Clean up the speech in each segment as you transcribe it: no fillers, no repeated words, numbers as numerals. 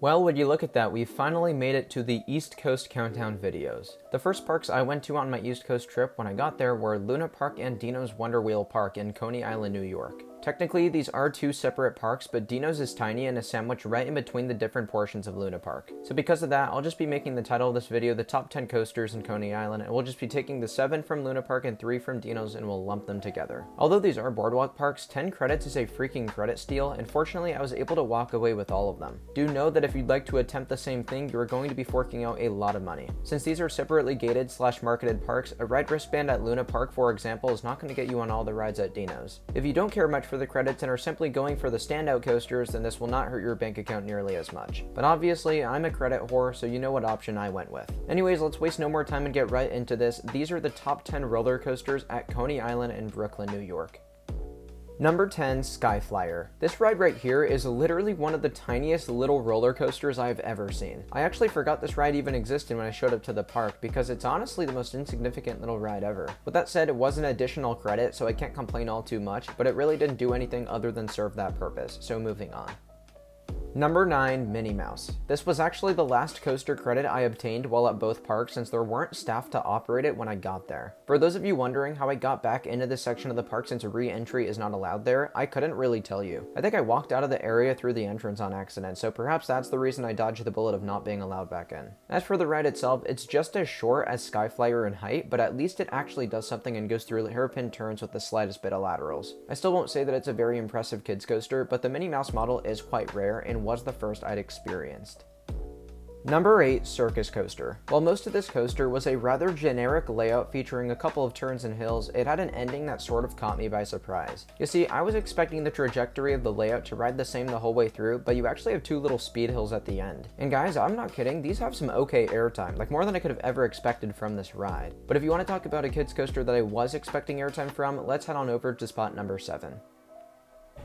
Well, would you look at that, we finally made it to the East Coast Countdown videos. The first parks I went to on my East Coast trip when I got there were Luna Park and Deno's Wonder Wheel Park in Coney Island, New York. Technically, these are two separate parks, but Deno's is tiny and is sandwiched right in between the different portions of Luna Park. So because of that, I'll just be making the title of this video the top 10 coasters in Coney Island, and we'll just be taking the 7 from Luna Park and 3 from Deno's and we'll lump them together. Although these are boardwalk parks, 10 credits is a freaking credit steal, and fortunately I was able to walk away with all of them. Do know that if you'd like to attempt the same thing, you're going to be forking out a lot of money. Since these are separately gated / marketed parks, a ride wristband at Luna Park, for example, is not going to get you on all the rides at Deno's. If you don't care much for the credits and are simply going for the standout coasters, then this will not hurt your bank account nearly as much. But obviously, I'm a credit whore, so you know what option I went with. Anyways, let's waste no more time and get right into this. These are the top 10 roller coasters at Coney Island in Brooklyn, New York. Number 10, Skyflyer. This ride right here is literally one of the tiniest little roller coasters I've ever seen. I actually forgot this ride even existed when I showed up to the park because it's honestly the most insignificant little ride ever. With that said, it was an additional credit, so I can't complain all too much, but it really didn't do anything other than serve that purpose, so moving on. Number 9, Minnie Mouse. This was actually the last coaster credit I obtained while at both parks since there weren't staff to operate it when I got there. For those of you wondering how I got back into this section of the park since re-entry is not allowed there, I couldn't really tell you. I think I walked out of the area through the entrance on accident, so perhaps that's the reason I dodged the bullet of not being allowed back in. As for the ride itself, it's just as short as Skyflyer in height, but at least it actually does something and goes through hairpin turns with the slightest bit of laterals. I still won't say that it's a very impressive kids coaster, but the Minnie Mouse model is quite rare and was the first I'd experienced. Number 8, Circus Coaster. While most of this coaster was a rather generic layout featuring a couple of turns and hills, it had an ending that sort of caught me by surprise. You see, I was expecting the trajectory of the layout to ride the same the whole way through, but you actually have 2 little speed hills at the end. And guys, I'm not kidding, these have some okay airtime, like more than I could have ever expected from this ride. But if you want to talk about a kids coaster that I was expecting airtime from, let's head on over to spot number 7.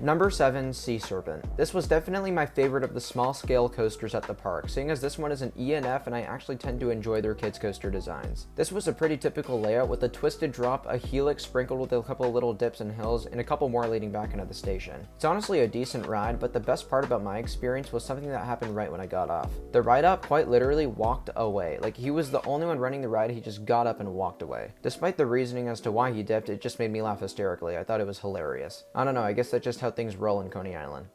Number 7, Sea Serpent. This was definitely my favorite of the small scale coasters at the park, seeing as this one is an E and F and I actually tend to enjoy their kids coaster designs. This was a pretty typical layout with a twisted drop, a helix sprinkled with a couple of little dips and hills, and a couple more leading back into the station. It's honestly a decent ride, but the best part about my experience was something that happened right when I got off. The ride up quite literally walked away. Like, he was the only one running the ride, he just got up and walked away. Despite the reasoning as to why he dipped, it just made me laugh hysterically. I thought it was hilarious. I don't know, I guess that's just how things roll in Coney Island.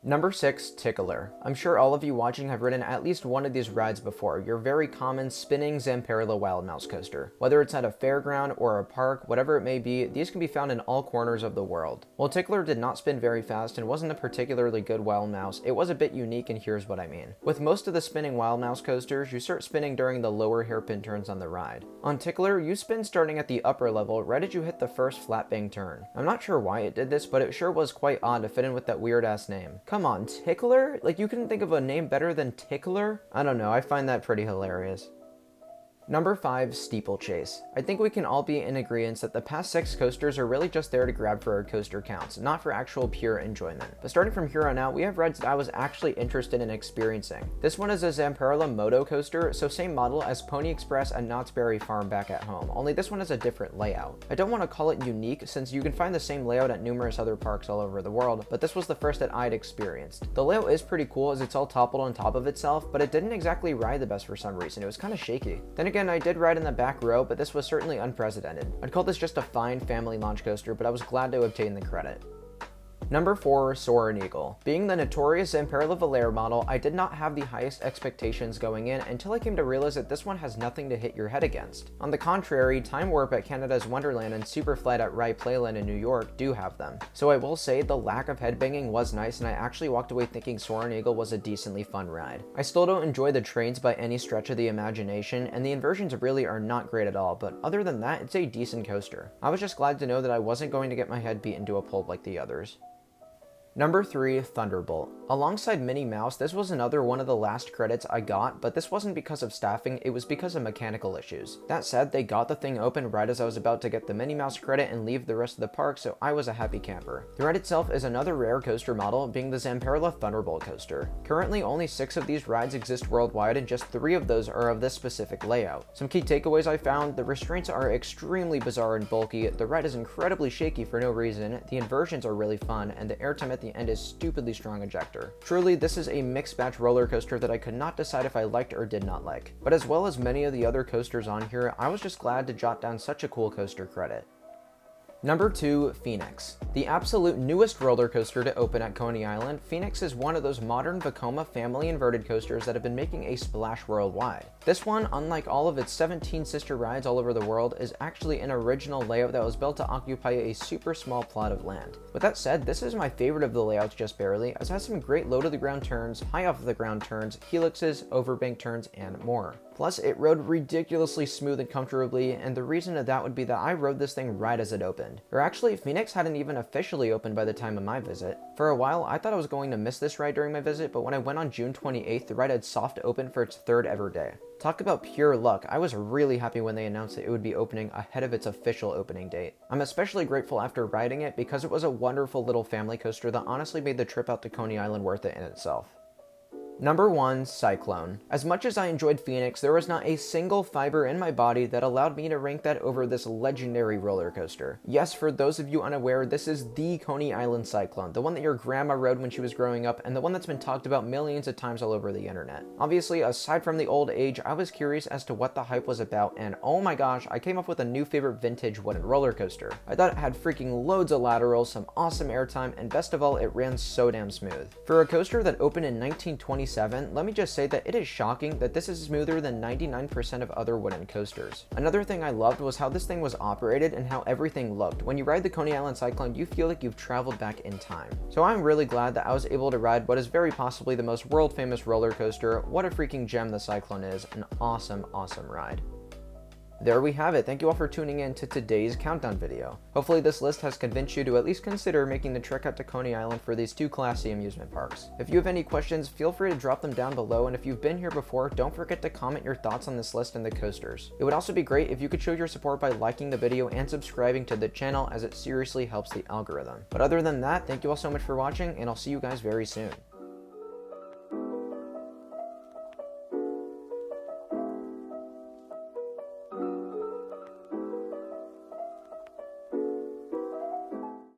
Number 6, Tickler. I'm sure all of you watching have ridden at least one of these rides before, your very common spinning Zamperla Wild Mouse coaster. Whether it's at a fairground or a park, whatever it may be, these can be found in all corners of the world. While Tickler did not spin very fast and wasn't a particularly good Wild Mouse, it was a bit unique, and here's what I mean. With most of the spinning Wild Mouse coasters, you start spinning during the lower hairpin turns on the ride. On Tickler, you spin starting at the upper level right as you hit the first flat bang turn. I'm not sure why it did this, but it sure was quite odd to fit in with that weird ass name. Come on, Tickler? Like, you couldn't think of a name better than Tickler? I don't know, I find that pretty hilarious. Number 5, Steeplechase. I think we can all be in agreement that the past 6 coasters are really just there to grab for our coaster counts, not for actual pure enjoyment. But starting from here on out, we have rides that I was actually interested in experiencing. This one is a Zamperla Moto coaster, so same model as Pony Express and Knott's Berry Farm back at home, only this one has a different layout. I don't want to call it unique since you can find the same layout at numerous other parks all over the world, but this was the first that I'd experienced. The layout is pretty cool as it's all toppled on top of itself, but it didn't exactly ride the best for some reason. It was kind of shaky. Then again, I did ride in the back row, but this was certainly unprecedented. I'd call this just a fine family launch coaster, but I was glad to obtain the credit. Number 4, Soren Eagle. Being the notorious Zamperla Valère model, I did not have the highest expectations going in until I came to realize that this one has nothing to hit your head against. On the contrary, Time Warp at Canada's Wonderland and Superflight at Rye Playland in New York do have them. So I will say the lack of headbanging was nice, and I actually walked away thinking Soarin Eagle was a decently fun ride. I still don't enjoy the trains by any stretch of the imagination, and the inversions really are not great at all, but other than that, it's a decent coaster. I was just glad to know that I wasn't going to get my head beat into a pulp like the others. Number 3, Thunderbolt. Alongside Minnie Mouse, this was another one of the last credits I got, but this wasn't because of staffing, it was because of mechanical issues. That said, they got the thing open right as I was about to get the Minnie Mouse credit and leave the rest of the park, so I was a happy camper. The ride itself is another rare coaster model, being the Zamperla Thunderbolt coaster. Currently, only 6 of these rides exist worldwide, and just 3 of those are of this specific layout. Some key takeaways I found: the restraints are extremely bizarre and bulky, the ride is incredibly shaky for no reason, the inversions are really fun, and the airtime at the the end is stupidly strong ejector. Truly, this is a mixed batch roller coaster that I could not decide if I liked or did not like. But as well as many of the other coasters on here, I was just glad to jot down such a cool coaster credit. Number 2, Phoenix. The absolute newest roller coaster to open at Coney Island, Phoenix is one of those modern Vekoma family inverted coasters that have been making a splash worldwide. This one, unlike all of its 17 sister rides all over the world, is actually an original layout that was built to occupy a super small plot of land. With that said, this is my favorite of the layouts just barely, as it has some great low to the ground turns, high off the ground turns, helixes, overbank turns, and more. Plus, it rode ridiculously smooth and comfortably, and the reason of that would be that I rode this thing right as it opened. Or actually, Phoenix hadn't even officially opened by the time of my visit. For a while, I thought I was going to miss this ride during my visit, but when I went on June 28th, the ride had soft opened for its 3rd ever day. Talk about pure luck, I was really happy when they announced that it would be opening ahead of its official opening date. I'm especially grateful after riding it because it was a wonderful little family coaster that honestly made the trip out to Coney Island worth it in itself. Number 1, Cyclone. As much as I enjoyed Phoenix, there was not a single fiber in my body that allowed me to rank that over this legendary roller coaster. Yes, for those of you unaware, this is the Coney Island Cyclone, the one that your grandma rode when she was growing up, and the one that's been talked about millions of times all over the internet. Obviously, aside from the old age, I was curious as to what the hype was about, and oh my gosh, I came up with a new favorite vintage wooden roller coaster. I thought it had freaking loads of laterals, some awesome airtime, and best of all, it ran so damn smooth. For a coaster that opened in 1927, let me just say that it is shocking that this is smoother than 99% of other wooden coasters. Another thing I loved was how this thing was operated and how everything looked. When you ride the Coney Island Cyclone, you feel like you've traveled back in time. So I'm really glad that I was able to ride what is very possibly the most world famous roller coaster. What a freaking gem the Cyclone is. An awesome, awesome ride. There we have it. Thank you all for tuning in to today's countdown video. Hopefully this list has convinced you to at least consider making the trek out to Coney Island for these 2 classy amusement parks. If you have any questions, feel free to drop them down below, and if you've been here before, don't forget to comment your thoughts on this list and the coasters. It would also be great if you could show your support by liking the video and subscribing to the channel, as it seriously helps the algorithm. But other than that, thank you all so much for watching, and I'll see you guys very soon.